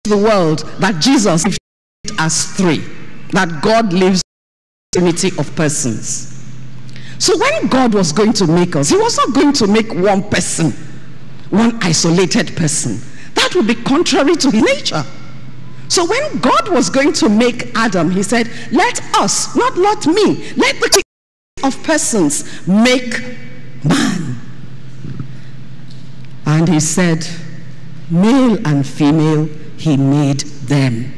the world that Jesus lived as three, that God lives in the unity of persons. So when God was going to make us, he was not going to make one person, one isolated person. That would be contrary to his nature. So when God was going to make Adam, he said, let us, not let me, let the of persons make man. And he said, male and female, he made them.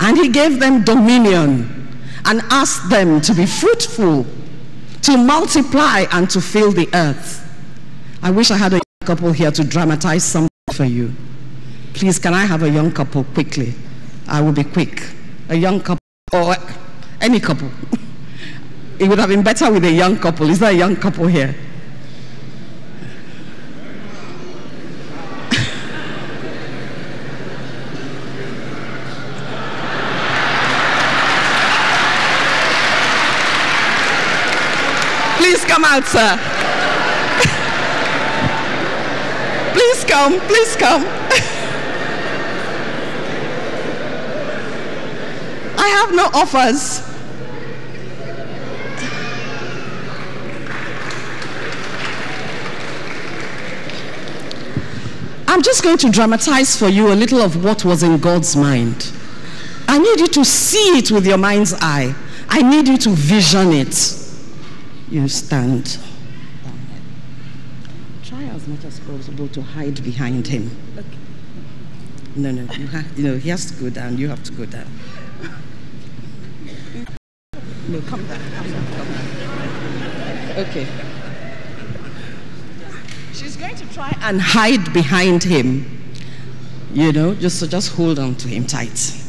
And he gave them dominion and asked them to be fruitful, to multiply and to fill the earth. I wish I had a couple here to dramatize something for you. Please, can I have a young couple quickly? I will be quick. A young couple, or any couple. It would have been better with a young couple. Is there a young couple here? Please come out, sir. Please come, please come. I have no offers. I'm just going to dramatize for you a little of what was in God's mind. I need you to see it with your mind's eye. I need you to vision it. You stand. Try as much as possible to hide behind him. Okay. No, he has to go down. You have to go down. No, come down. Come down. Okay. She's going to try and hide behind him. You know, just hold on to him tight.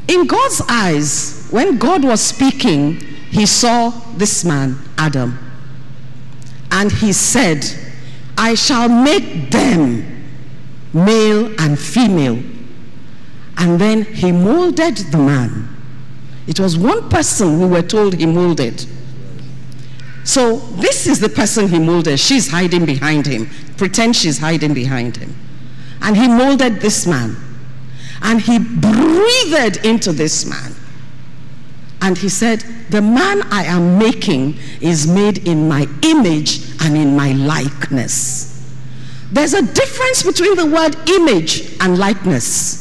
In God's eyes, when God was speaking, he saw this man, Adam. And he said, I shall make them male and female. And then he molded the man. It was one person we were told he molded. So this is the person he molded. She's hiding behind him. Pretend she's hiding behind him. And he molded this man. And he breathed into this man. And he said, the man I am making is made in my image and in my likeness. There's a difference between the word image and likeness.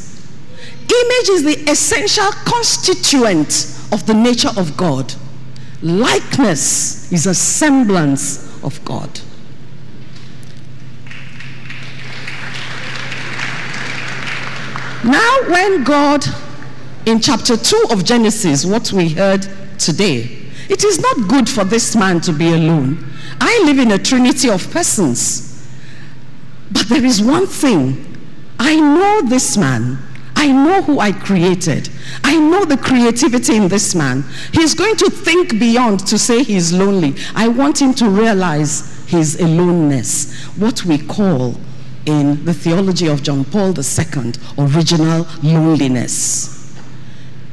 Image is the essential constituent of the nature of God. Likeness is a semblance of God. Now when God, in chapter 2 of Genesis, what we heard today, it is not good for this man to be alone. I live in a trinity of persons. But there is one thing. I know this man. I know who I created. I know the creativity in this man. He's going to think beyond to say he's lonely. I want him to realize his aloneness, what we call in the theology of John Paul II, original loneliness.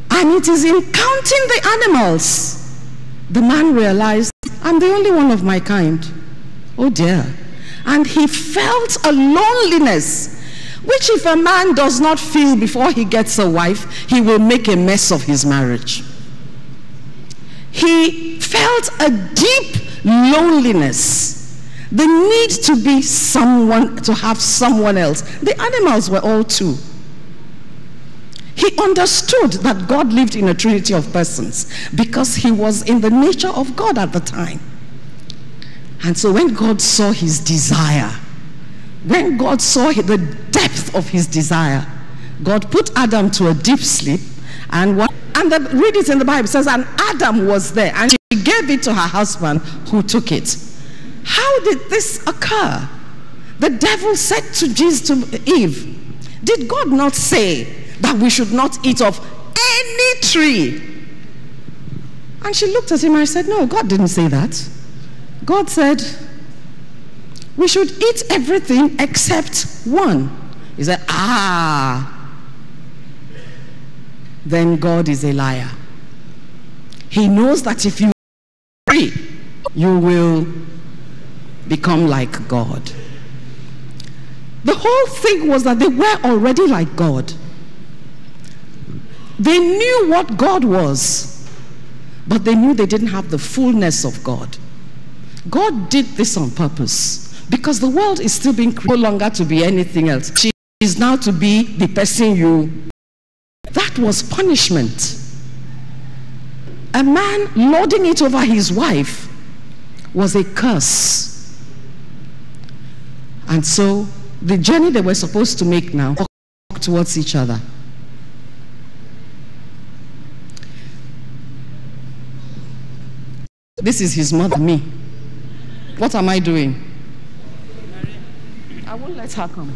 And it is in counting the animals, the man realized, I'm the only one of my kind. Oh dear. And he felt a loneliness, which if a man does not feel before he gets a wife, he will make a mess of his marriage. He felt a deep loneliness, the need to be someone, to have someone else. The animals were all two. He understood that God lived in a trinity of persons because he was in the nature of God at the time. And so when God saw his desire, when God saw the depth of his desire, God put Adam to a deep sleep, and read it in the Bible, it says, and Adam was there, and she gave it to her husband, who took it. How did this occur? The devil said to Eve, did God not say that we should not eat of any tree? And she looked at him and said, no, God didn't say that. God said, we should eat everything except one. He said, then God is a liar. He knows that if you free, you will become like God. The whole thing was that they were already like God. They knew what God was, but they knew they didn't have the fullness of God. God did this on purpose because the world is still being created no longer to be anything else. She is now to be the person you. That was punishment. A man lording it over his wife was a curse. And so the journey they were supposed to make now walk towards each other. This is his mother, me. What am I doing? I won't let her come.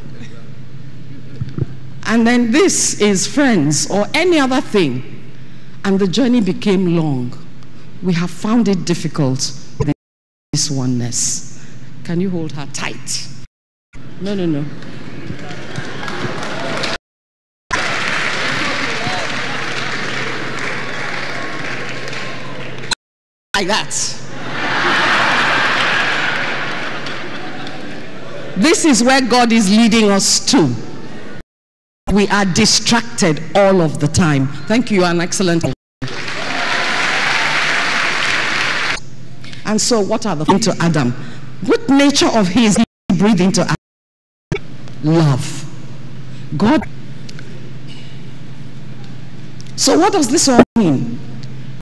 And then this is friends or any other thing. And the journey became long. We have found it difficult with this oneness. Can you hold her tight? No, no, no. Like that. This is where God is leading us to. We are distracted all of the time. Thank you, you're an excellent. And so what are the things to Adam? What nature of his he breathed into Adam? Love. God. So what does this all mean?